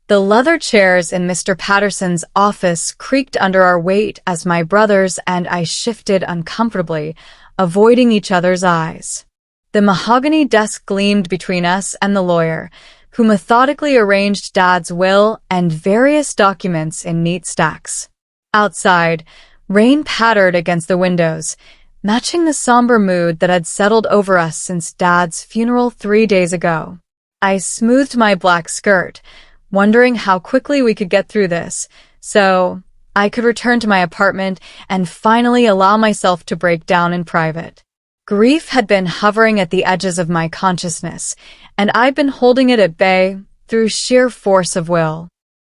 The leather chairs in Mr. Patterson's office creaked under our weight as my brothers and I shifted uncomfortably, avoiding each other's eyes. The mahogany desk gleamed between us and the lawyer, who methodically arranged Dad's will and various documents in neat stacks. Outside, rain pattered against the windows, matching the somber mood that had settled over us since Dad's funeral 3 days ago. I smoothed my black skirt, wondering how quickly we could get through this, so I could return to my apartment and finally allow myself to break down in private. Grief had been hovering at the edges of my consciousness, and I'd been holding it at bay through sheer force of will.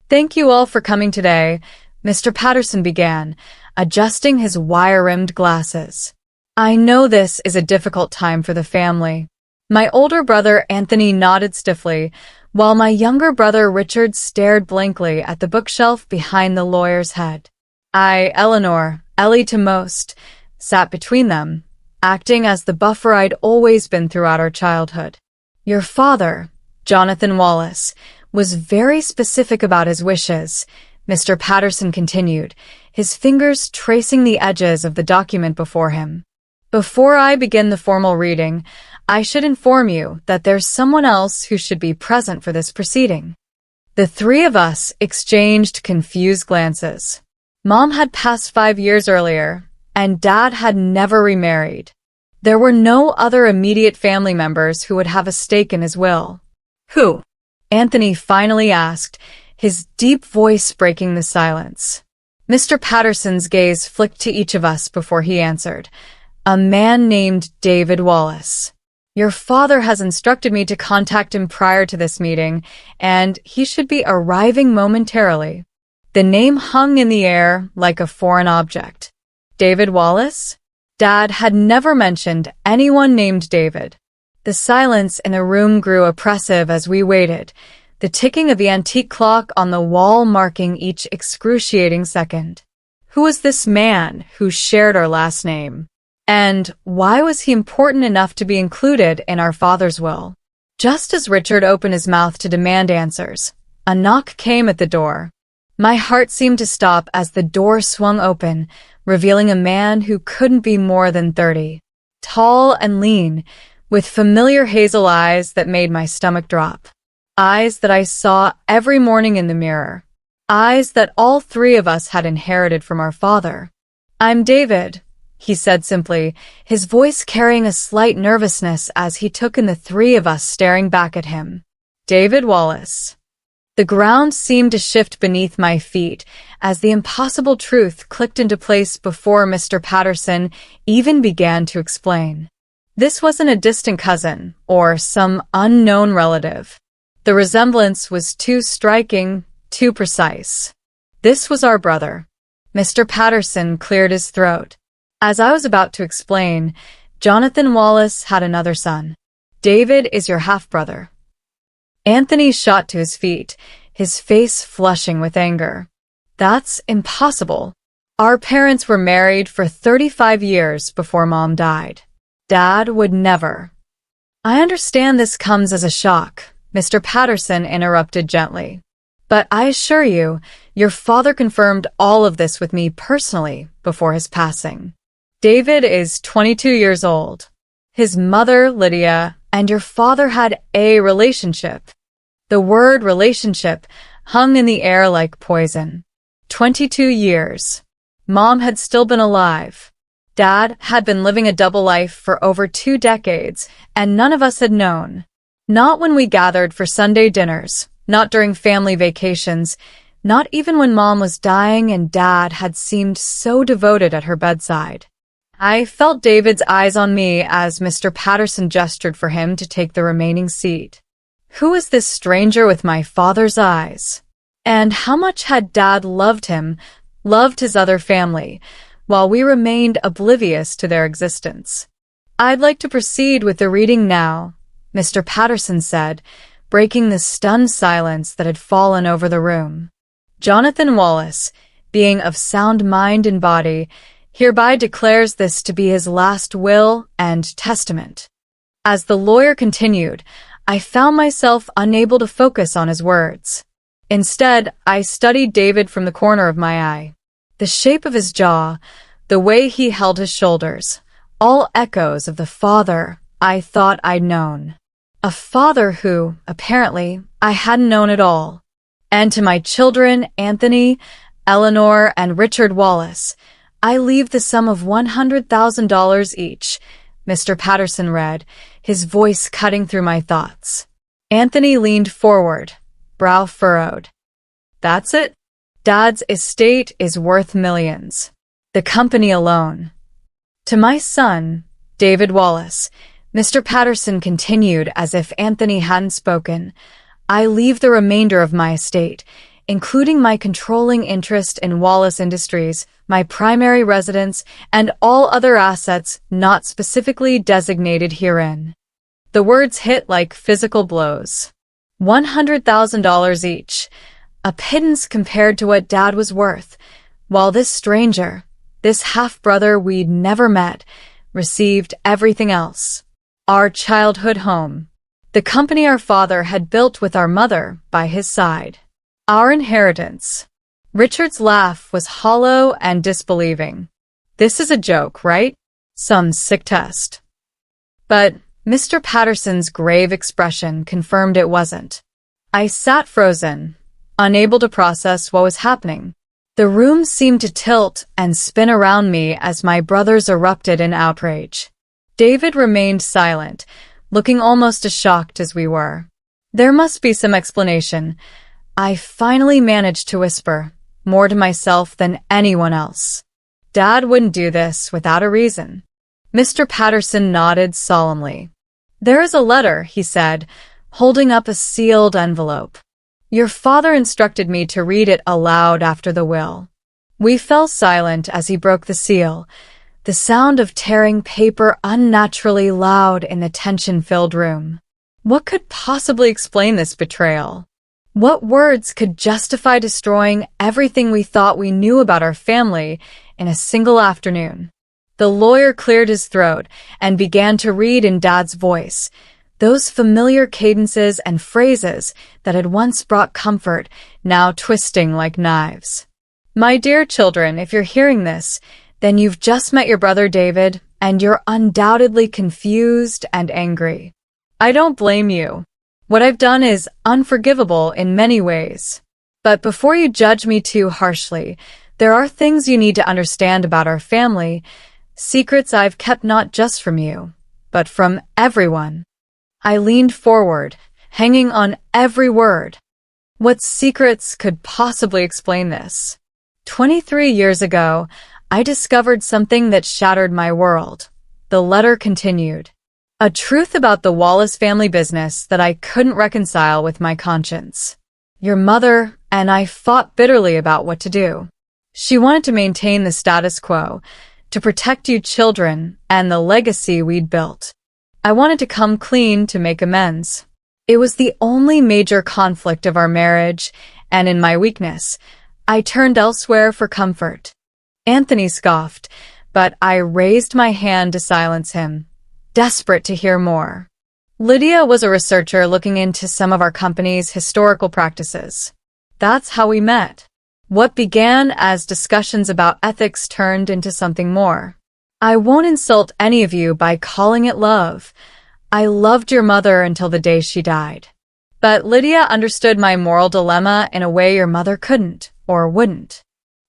"Thank you all for coming today," Mr. Patterson began, adjusting his wire-rimmed glasses. "I know this is a difficult time for the family." My older brother Anthony nodded stiffly, while my younger brother Richard stared blankly at the bookshelf behind the lawyer's head. Eleanor, Ellie to most, sat between them, acting as the buffer I'd always been throughout our childhood. "Your father, Jonathan Wallace, was very specific about his wishes," Mr. Patterson continued, his fingers tracing the edges of the document before him. "Before I begin the formal reading, I should inform you that there's someone else who should be present for this proceeding." The three of us exchanged confused glances. Mom had passed 5 years earlier, and Dad had never remarried. There were no other immediate family members who would have a stake in his will. "Who?" Anthony finally asked, his deep voice breaking the silence. Mr. Patterson's gaze flicked to each of us before he answered. "A man named David Wallace. Your father has instructed me to contact him prior to this meeting, and he should be arriving momentarily." The name hung in the air like a foreign object. David Wallace? Dad had never mentioned anyone named David. The silence in the room grew oppressive as we waited, the ticking of the antique clock on the wall marking each excruciating second. Who was this man who shared our last name? And why was he important enough to be included in our father's will? Just as Richard opened his mouth to demand answers, a knock came at the door. My heart seemed to stop as the door swung open, revealing a man who couldn't be more than 30. Tall and lean, with familiar hazel eyes that made my stomach drop. Eyes that I saw every morning in the mirror. Eyes that all three of us had inherited from our father. "I'm David," he said simply, his voice carrying a slight nervousness as he took in the three of us staring back at him. "David Wallace." The ground seemed to shift beneath my feet as the impossible truth clicked into place before Mr. Patterson even began to explain. This wasn't a distant cousin or some unknown relative. The resemblance was too striking, too precise. This was our brother. Mr. Patterson cleared his throat. As I was about to explain, Jonathan Wallace had another son. "David is your half-brother." Anthony shot to his feet, his face flushing with anger. "That's impossible. Our parents were married for 35 years before Mom died. Dad would never." "I understand this comes as a shock," Mr. Patterson interrupted gently. "But I assure you, your father confirmed all of this with me personally before his passing. David is 22 years old. His mother, Lydia, and your father had a relationship." The word relationship hung in the air like poison. 22 years. Mom had still been alive. Dad had been living a double life for over 2 decades, and none of us had known. Not when we gathered for Sunday dinners, not during family vacations, not even when Mom was dying and Dad had seemed so devoted at her bedside. I felt David's eyes on me as Mr. Patterson gestured for him to take the remaining seat. Who was this stranger with my father's eyes? And how much had Dad loved him, loved his other family, while we remained oblivious to their existence? "I'd like to proceed with the reading now," Mr. Patterson said, breaking the stunned silence that had fallen over the room. "Jonathan Wallace, being of sound mind and body, hereby declares this to be his last will and testament." As the lawyer continued, I found myself unable to focus on his words. Instead, I studied David from the corner of my eye. The shape of his jaw, the way he held his shoulders, all echoes of the father I thought I'd known. A father who, apparently, I hadn't known at all. And to my children, Anthony, Eleanor, and Richard Wallace, I leave the sum of $100,000 each, Mr. Patterson read, his voice cutting through my thoughts. Anthony leaned forward, brow furrowed. That's it? Dad's estate is worth millions. The company alone. To my son, David Wallace, Mr. Patterson continued as if Anthony hadn't spoken. I leave the remainder of my estate, including my controlling interest in Wallace Industries, my primary residence, and all other assets not specifically designated herein. The words hit like physical blows. $100,000 each, a pittance compared to what Dad was worth, while this stranger, this half-brother we'd never met, received everything else. Our childhood home. The company our father had built with our mother by his side. Our inheritance. Richard's laugh was hollow and disbelieving. This is a joke, right? Some sick test. But Mr. Patterson's grave expression confirmed it wasn't. I sat frozen, unable to process what was happening. The room seemed to tilt and spin around me as my brothers erupted in outrage. David remained silent, looking almost as shocked as we were. There must be some explanation. I finally managed to whisper, more to myself than anyone else. Dad wouldn't do this without a reason. Mr. Patterson nodded solemnly. There is a letter, he said, holding up a sealed envelope. Your father instructed me to read it aloud after the will. We fell silent as he broke the seal, the sound of tearing paper unnaturally loud in the tension-filled room. What could possibly explain this betrayal? What words could justify destroying everything we thought we knew about our family in a single afternoon? The lawyer cleared his throat and began to read in Dad's voice, those familiar cadences and phrases that had once brought comfort, now twisting like knives. My dear children, if you're hearing this, then you've just met your brother David, and you're undoubtedly confused and angry. I don't blame you. What I've done is unforgivable in many ways. But before you judge me too harshly, there are things you need to understand about our family, secrets I've kept not just from you, but from everyone. I leaned forward, hanging on every word. What secrets could possibly explain this? 23 years ago, I discovered something that shattered my world. The letter continued. A truth about the Wallace family business that I couldn't reconcile with my conscience. Your mother and I fought bitterly about what to do. She wanted to maintain the status quo, to protect you children and the legacy we'd built. I wanted to come clean to make amends. It was the only major conflict of our marriage, and in my weakness, I turned elsewhere for comfort. Anthony scoffed, but I raised my hand to silence him, desperate to hear more. Lydia was a researcher looking into some of our company's historical practices. That's how we met. What began as discussions about ethics turned into something more. I won't insult any of you by calling it love. I loved your mother until the day she died. But Lydia understood my moral dilemma in a way your mother couldn't, or wouldn't.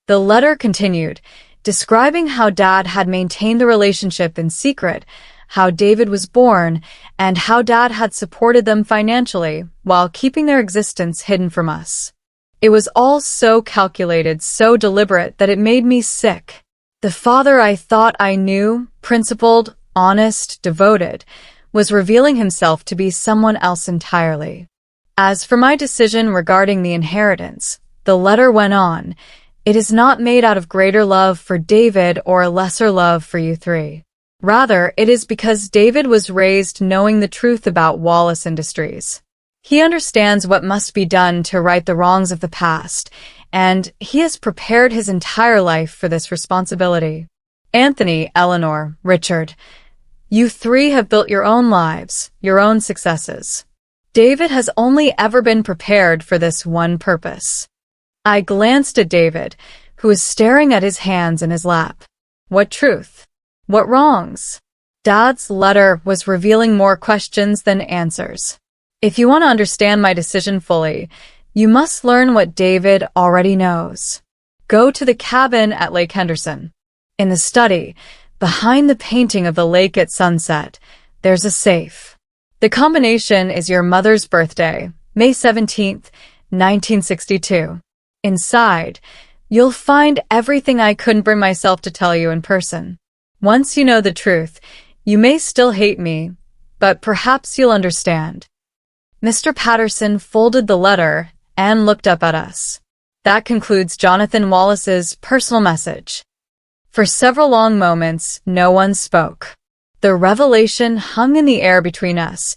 The letter continued, describing how Dad had maintained the relationship in secret, how David was born, and how Dad had supported them financially while keeping their existence hidden from us. It was all so calculated, so deliberate that it made me sick. The father I thought I knew, principled, honest, devoted, was revealing himself to be someone else entirely. As for my decision regarding the inheritance, the letter went on, it is not made out of greater love for David or lesser love for you three. Rather, it is because David was raised knowing the truth about Wallace Industries. He understands what must be done to right the wrongs of the past, and he has prepared his entire life for this responsibility. Anthony, Eleanor, Richard, you three have built your own lives, your own successes. David has only ever been prepared for this one purpose. I glanced at David, who was staring at his hands in his lap. What truth? What wrongs? Dad's letter was revealing more questions than answers. If you want to understand my decision fully, you must learn what David already knows. Go to the cabin at Lake Henderson. In the study, behind the painting of the lake at sunset, there's a safe. The combination is your mother's birthday, May 17th, 1962. Inside, you'll find everything I couldn't bring myself to tell you in person. Once you know the truth, you may still hate me, but perhaps you'll understand. Mr. Patterson folded the letter and looked up at us. That concludes Jonathan Wallace's personal message. For several long moments, no one spoke. The revelation hung in the air between us,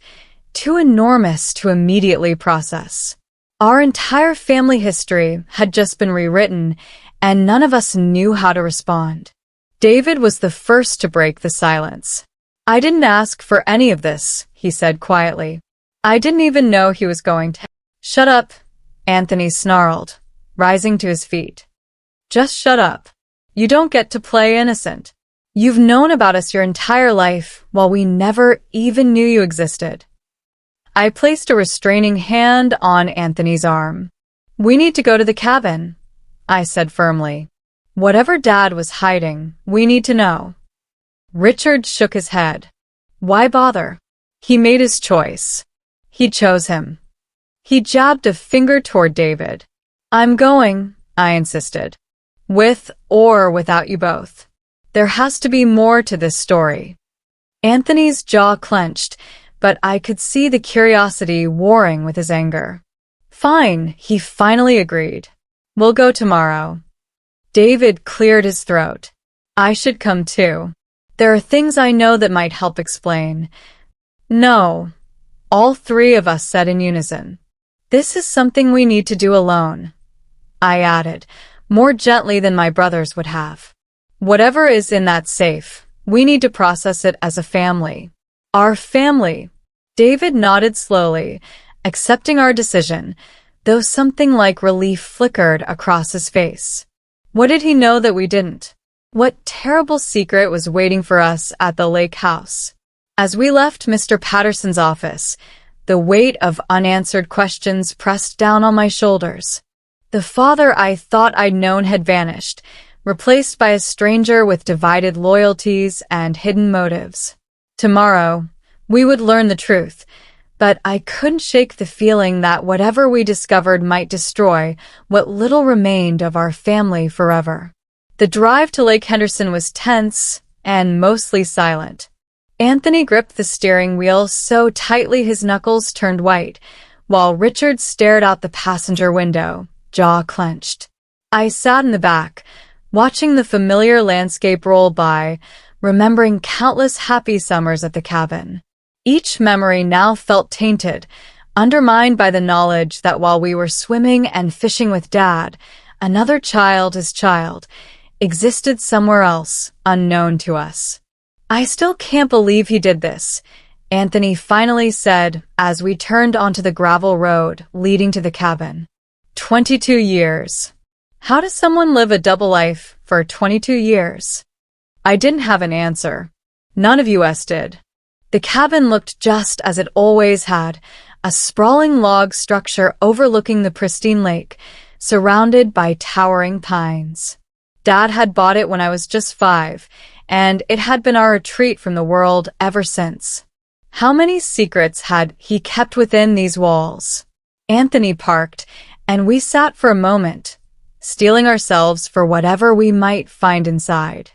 too enormous to immediately process. Our entire family history had just been rewritten, and none of us knew how to respond. David was the first to break the silence. I didn't ask for any of this, he said quietly. I didn't even know he was going to. Shut up, Anthony snarled, rising to his feet. Just shut up. You don't get to play innocent. You've known about us your entire life while we never even knew you existed. I placed a restraining hand on Anthony's arm. We need to go to the cabin, I said firmly. Whatever Dad was hiding, we need to know. Richard shook his head. Why bother? He made his choice. He chose him. He jabbed a finger toward David. I'm going, I insisted. With or without you both. There has to be more to this story. Anthony's jaw clenched, but I could see the curiosity warring with his anger. Fine, he finally agreed. We'll go tomorrow. David cleared his throat. I should come too. There are things I know that might help explain. No, all three of us said in unison. This is something we need to do alone. I added, more gently than my brothers would have. Whatever is in that safe, we need to process it as a family. Our family. David nodded slowly, accepting our decision, though something like relief flickered across his face. What did he know that we didn't? What terrible secret was waiting for us at the lake house? As we left Mr. Patterson's office, the weight of unanswered questions pressed down on my shoulders. The father I thought I'd known had vanished, replaced by a stranger with divided loyalties and hidden motives. Tomorrow, we would learn the truth, but I couldn't shake the feeling that whatever we discovered might destroy what little remained of our family forever. The drive to Lake Henderson was tense and mostly silent. Anthony gripped the steering wheel so tightly his knuckles turned white, while Richard stared out the passenger window, jaw clenched. I sat in the back, watching the familiar landscape roll by, remembering countless happy summers at the cabin. Each memory now felt tainted, undermined by the knowledge that while we were swimming and fishing with Dad, another child's child existed somewhere else, unknown to us. I still can't believe he did this, Anthony finally said as we turned onto the gravel road leading to the cabin. 22 years. How does someone live a double life for 22 years? I didn't have an answer. None of us did. The cabin looked just as it always had, a sprawling log structure overlooking the pristine lake, surrounded by towering pines. Dad had bought it when I was just 5, and it had been our retreat from the world ever since. How many secrets had he kept within these walls? Anthony parked, and we sat for a moment, steeling ourselves for whatever we might find inside.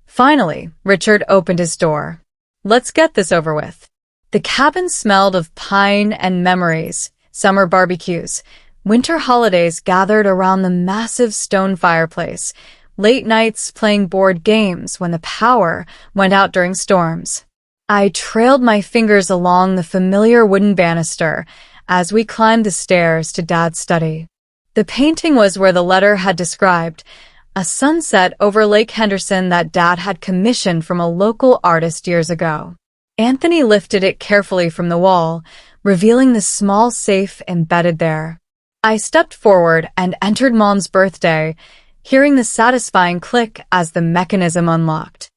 Finally, Richard opened his door. Let's get this over with. The cabin smelled of pine and memories, summer barbecues, winter holidays gathered around the massive stone fireplace, late nights playing board games when the power went out during storms. I trailed my fingers along the familiar wooden banister as we climbed the stairs to Dad's study. The painting was where the letter had described, a sunset over Lake Henderson that Dad had commissioned from a local artist years ago. Anthony lifted it carefully from the wall, revealing the small safe embedded there. I stepped forward and entered Mom's birthday, hearing the satisfying click as the mechanism unlocked.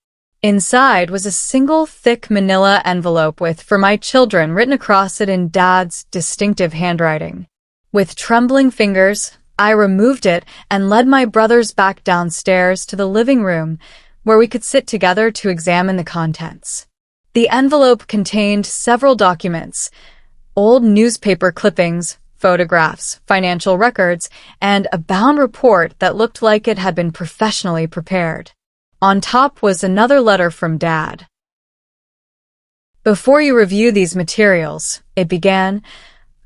Inside was a single thick manila envelope with "For my children" written across it in Dad's distinctive handwriting. With trembling fingers, I removed it and led my brothers back downstairs to the living room, where we could sit together to examine the contents. The envelope contained several documents: old newspaper clippings, photographs, financial records, and a bound report that looked like it had been professionally prepared. On top was another letter from Dad. "Before you review these materials," it began,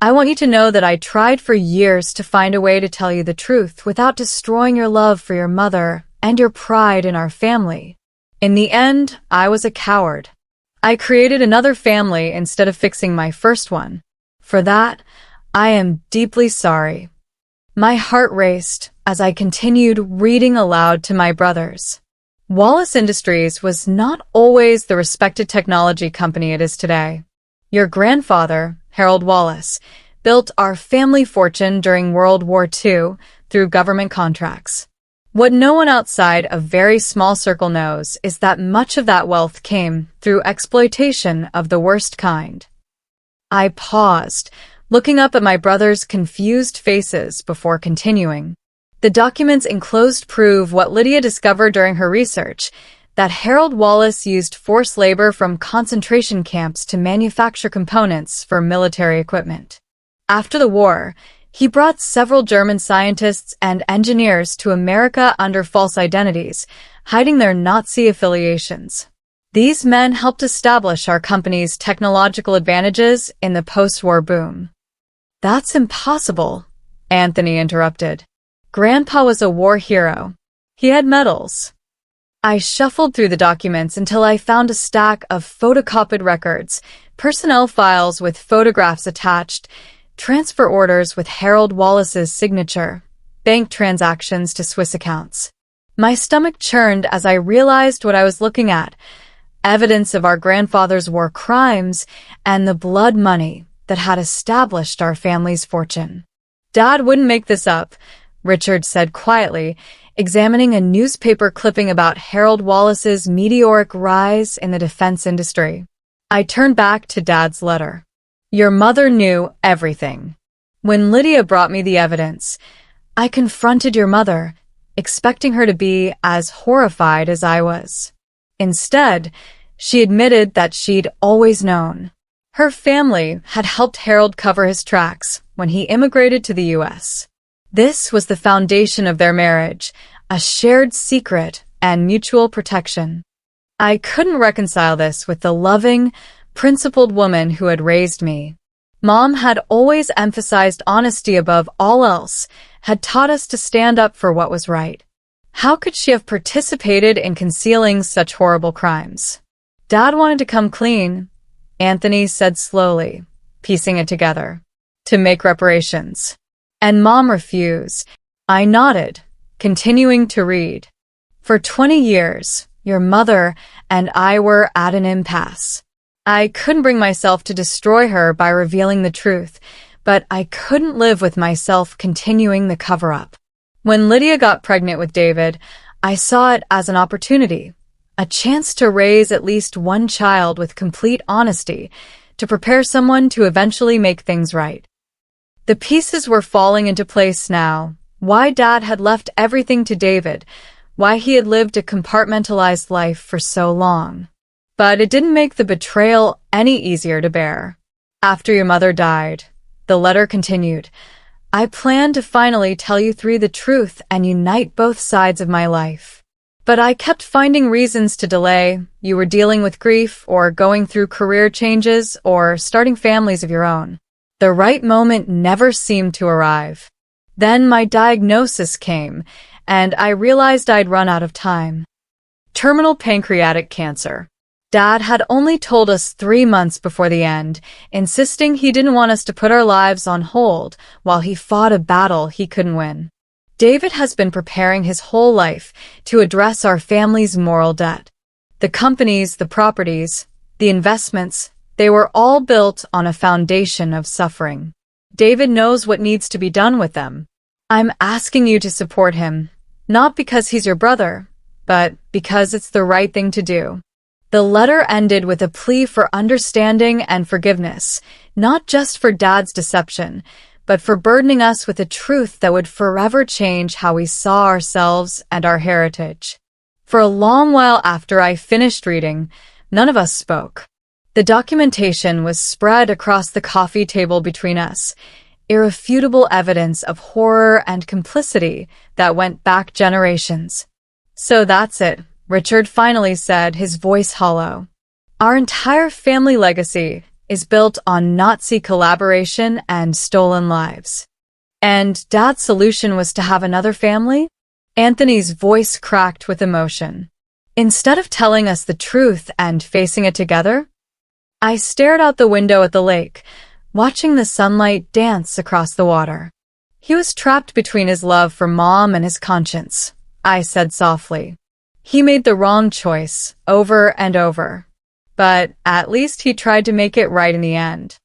"I want you to know that I tried for years to find a way to tell you the truth without destroying your love for your mother and your pride in our family. In the end, I was a coward. I created another family instead of fixing my first one. For that, I am deeply sorry." My heart raced as I continued reading aloud to my brothers. Wallace Industries was not always the respected technology company it is today. Your grandfather, Harold Wallace, built our family fortune during World War II through government contracts. What no one outside a very small circle knows is that much of that wealth came through exploitation of the worst kind. I paused, looking up at my brothers' confused faces before continuing. The documents enclosed prove what Lydia discovered during her research, that Harold Wallace used forced labor from concentration camps to manufacture components for military equipment. After the war, he brought several German scientists and engineers to America under false identities, hiding their Nazi affiliations. These men helped establish our company's technological advantages in the post-war boom. "That's impossible," Anthony interrupted. "Grandpa was a war hero. He had medals." I shuffled through the documents until I found a stack of photocopied records, personnel files with photographs attached, transfer orders with Harold Wallace's signature, bank transactions to Swiss accounts. My stomach churned as I realized what I was looking at: evidence of our grandfather's war crimes and the blood money that had established our family's fortune. "Dad wouldn't make this up," Richard said quietly, examining a newspaper clipping about Harold Wallace's meteoric rise in the defense industry. I turned back to Dad's letter. "Your mother knew everything. When Lydia brought me the evidence, I confronted your mother, expecting her to be as horrified as I was. Instead, she admitted that she'd always known. Her family had helped Harold cover his tracks when he immigrated to the U.S. This was the foundation of their marriage, a shared secret and mutual protection. I couldn't reconcile this with the loving, principled woman who had raised me. Mom had always emphasized honesty above all else, had taught us to stand up for what was right. How could she have participated in concealing such horrible crimes? Dad wanted to come clean," Anthony said slowly, piecing it together, "to make reparations. And Mom refused." I nodded, continuing to read. "For 20 years, your mother and I were at an impasse. I couldn't bring myself to destroy her by revealing the truth, but I couldn't live with myself continuing the cover-up. When Lydia got pregnant with David, I saw it as an opportunity, a chance to raise at least one child with complete honesty, to prepare someone to eventually make things right. The pieces were falling into place now: why Dad had left everything to David, why he had lived a compartmentalized life for so long. But it didn't make the betrayal any easier to bear. After your mother died," the letter continued, "I planned to finally tell you three the truth and unite both sides of my life. But I kept finding reasons to delay. You were dealing with grief, or going through career changes, or starting families of your own. The right moment never seemed to arrive. Then my diagnosis came, and I realized I'd run out of time. Terminal pancreatic cancer. Dad had only told us 3 months before the end, insisting he didn't want us to put our lives on hold while he fought a battle he couldn't win. David has been preparing his whole life to address our family's moral debt. The companies, the properties, the investments, they were all built on a foundation of suffering. David knows what needs to be done with them. I'm asking you to support him, not because he's your brother, but because it's the right thing to do." The letter ended with a plea for understanding and forgiveness, not just for Dad's deception, but for burdening us with a truth that would forever change how we saw ourselves and our heritage. For a long while after I finished reading, none of us spoke. The documentation was spread across the coffee table between us, irrefutable evidence of horror and complicity that went back generations. "So that's it," Richard finally said, his voice hollow. "Our entire family legacy is built on Nazi collaboration and stolen lives. And Dad's solution was to have another family?" Anthony's voice cracked with emotion. "Instead of telling us the truth and facing it together?" I stared out the window at the lake, watching the sunlight dance across the water. "He was trapped between his love for Mom and his conscience," I said softly. "He made the wrong choice, over and over. But at least he tried to make it right in the end."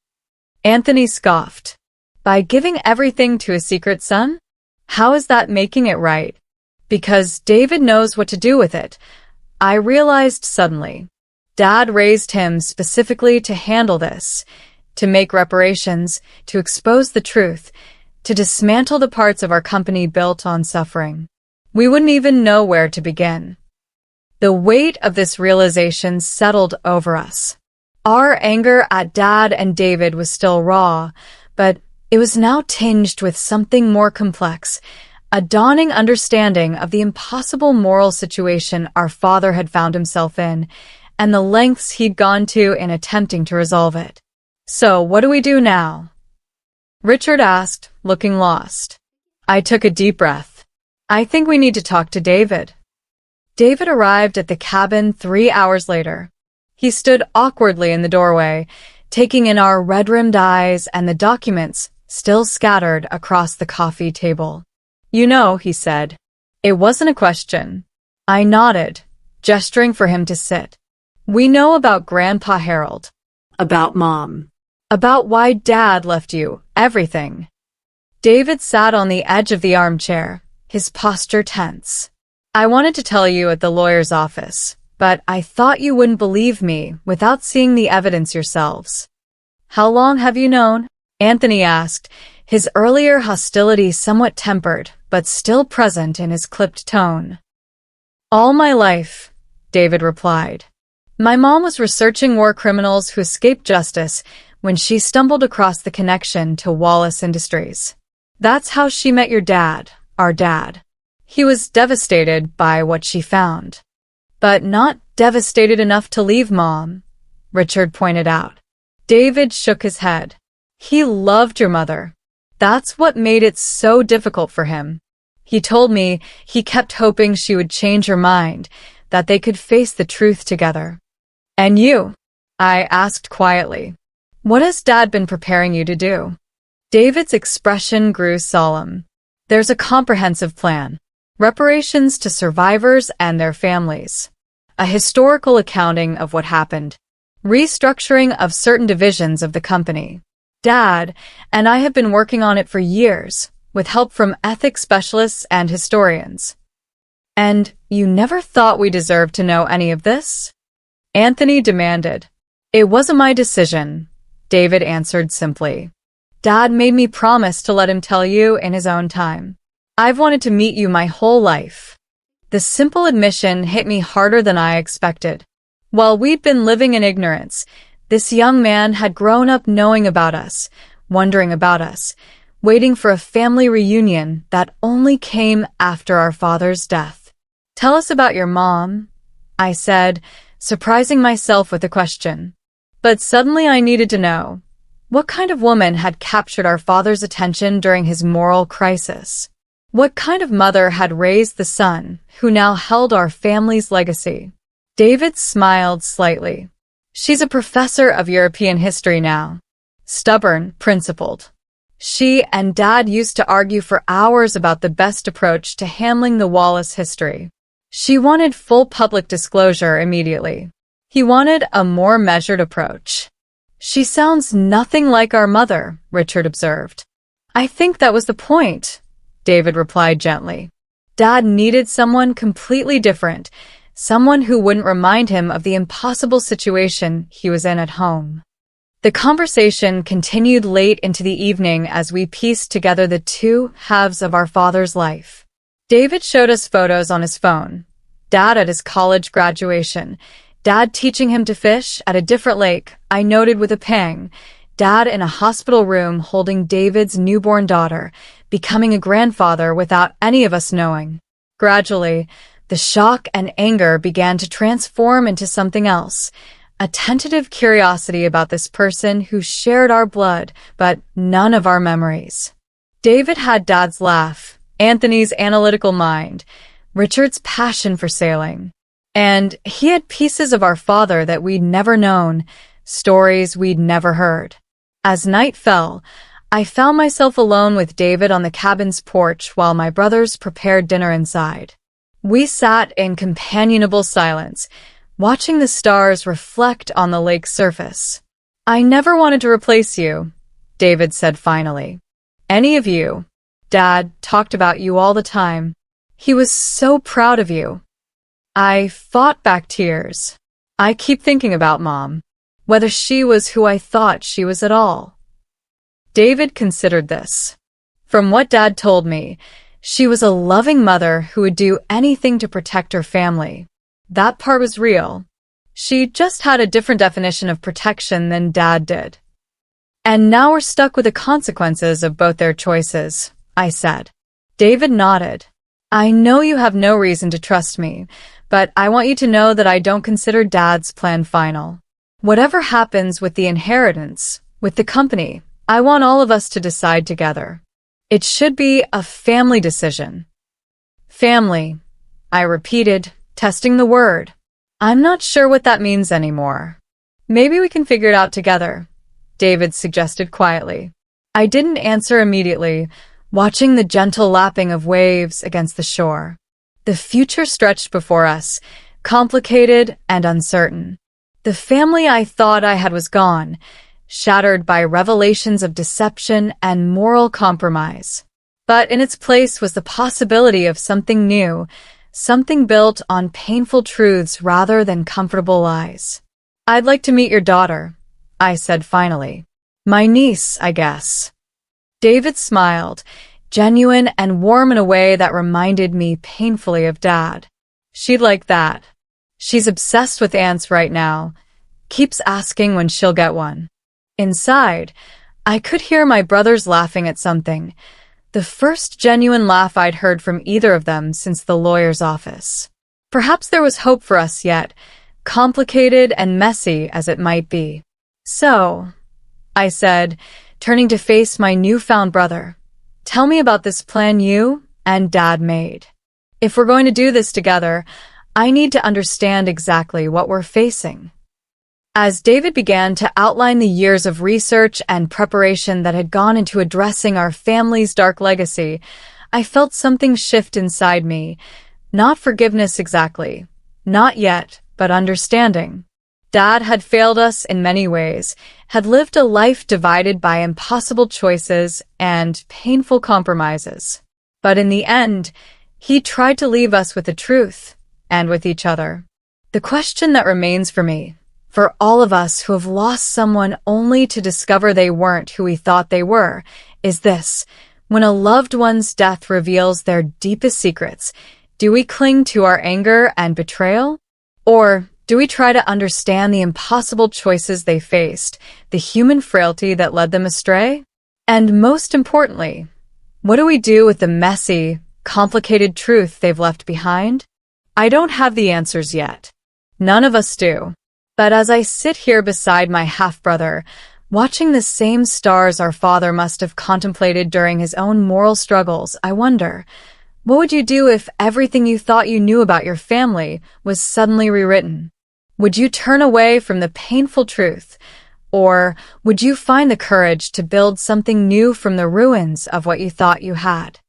Anthony scoffed. "By giving everything to a secret son? How is that making it right?" "Because David knows what to do with it," I realized suddenly. Dad raised him specifically to handle this, to make reparations, to expose the truth, to dismantle the parts of our company built on suffering. We wouldn't even know where to begin. The weight of this realization settled over us. Our anger at Dad and David was still raw, but it was now tinged with something more complex, a dawning understanding of the impossible moral situation our father had found himself in, and the lengths he'd gone to in attempting to resolve it. "So, what do we do now?" Richard asked, looking lost. I took a deep breath. "I think we need to talk to David." David arrived at the cabin 3 hours later. He stood awkwardly in the doorway, taking in our red-rimmed eyes and the documents still scattered across the coffee table. "You know," he said. It wasn't a question. I nodded, gesturing for him to sit. "We know about Grandpa Harold. About Mom. About why Dad left you, everything." David sat on the edge of the armchair, his posture tense. "I wanted to tell you at the lawyer's office, but I thought you wouldn't believe me without seeing the evidence yourselves." "How long have you known?" Anthony asked, his earlier hostility somewhat tempered, but still present in his clipped tone. "All my life," David replied. "My mom was researching war criminals who escaped justice when she stumbled across the connection to Wallace Industries. That's how she met your dad, our dad. He was devastated by what she found. But not devastated enough to leave Mom," Richard pointed out. David shook his head. "He loved your mother. That's what made it so difficult for him. He told me he kept hoping she would change her mind, that they could face the truth together." "And you?" I asked quietly. "What has Dad been preparing you to do?" David's expression grew solemn. "There's a comprehensive plan. Reparations to survivors and their families. A historical accounting of what happened. Restructuring of certain divisions of the company. Dad and I have been working on it for years, with help from ethics specialists and historians." "And you never thought we deserved to know any of this?" Anthony demanded. "It wasn't my decision," David answered simply. "Dad made me promise to let him tell you in his own time. I've wanted to meet you my whole life." The simple admission hit me harder than I expected. While we'd been living in ignorance, this young man had grown up knowing about us, wondering about us, waiting for a family reunion that only came after our father's death. "Tell us about your mom," I said, surprising myself with a question. But suddenly I needed to know, what kind of woman had captured our father's attention during his moral crisis? What kind of mother had raised the son who now held our family's legacy? David smiled slightly. "She's a professor of European history now. Stubborn, principled. She and Dad used to argue for hours about the best approach to handling the Wallace history. She wanted full public disclosure immediately." He wanted a more measured approach. "She sounds nothing like our mother," Richard observed. "I think that was the point," David replied gently. Dad needed someone completely different, someone who wouldn't remind him of the impossible situation he was in at home. The conversation continued late into the evening as we pieced together the two halves of our father's life. David showed us photos on his phone. Dad at his college graduation. Dad teaching him to fish at a different lake, I noted with a pang. Dad in a hospital room holding David's newborn daughter, becoming a grandfather without any of us knowing. Gradually, the shock and anger began to transform into something else. A tentative curiosity about this person who shared our blood, but none of our memories. David had Dad's laugh, Anthony's analytical mind, Richard's passion for sailing. And he had pieces of our father that we'd never known, stories we'd never heard. As night fell, I found myself alone with David on the cabin's porch while my brothers prepared dinner inside. We sat in companionable silence, watching the stars reflect on the lake's surface. "I never wanted to replace you," David said finally. "Any of you. Dad talked about you all the time. He was so proud of you." I fought back tears. I keep thinking about Mom, whether she was who I thought she was at all. David considered this. From what Dad told me, she was a loving mother who would do anything to protect her family. That part was real. She just had a different definition of protection than Dad did. "And now we're stuck with the consequences of both their choices," I said. David nodded. "I know you have no reason to trust me, but I want you to know that I don't consider Dad's plan final. Whatever happens with the inheritance, with the company, I want all of us to decide together. It should be a family decision." "Family," I repeated, testing the word. "I'm not sure what that means anymore." "Maybe we can figure it out together," David suggested quietly. I didn't answer immediately, watching the gentle lapping of waves against the shore. The future stretched before us, complicated and uncertain. The family I thought I had was gone, shattered by revelations of deception and moral compromise. But in its place was the possibility of something new, something built on painful truths rather than comfortable lies. "I'd like to meet your daughter," I said finally. "My niece, I guess." David smiled, genuine and warm in a way that reminded me painfully of Dad. "She'd like that. She's obsessed with ants right now. Keeps asking when she'll get one." Inside, I could hear my brothers laughing at something, the first genuine laugh I'd heard from either of them since the lawyer's office. Perhaps there was hope for us yet, complicated and messy as it might be. "So," I said, turning to face my newfound brother, "tell me about this plan you and Dad made. If we're going to do this together, I need to understand exactly what we're facing." As David began to outline the years of research and preparation that had gone into addressing our family's dark legacy, I felt something shift inside me. Not forgiveness exactly. Not yet, but understanding. Dad had failed us in many ways, had lived a life divided by impossible choices and painful compromises. But in the end, he tried to leave us with the truth, and with each other. The question that remains for me, for all of us who have lost someone only to discover they weren't who we thought they were, is this: when a loved one's death reveals their deepest secrets, do we cling to our anger and betrayal? Or do we try to understand the impossible choices they faced, the human frailty that led them astray? And most importantly, what do we do with the messy, complicated truth they've left behind? I don't have the answers yet. None of us do. But as I sit here beside my half-brother, watching the same stars our father must have contemplated during his own moral struggles, I wonder, what would you do if everything you thought you knew about your family was suddenly rewritten? Would you turn away from the painful truth, or would you find the courage to build something new from the ruins of what you thought you had?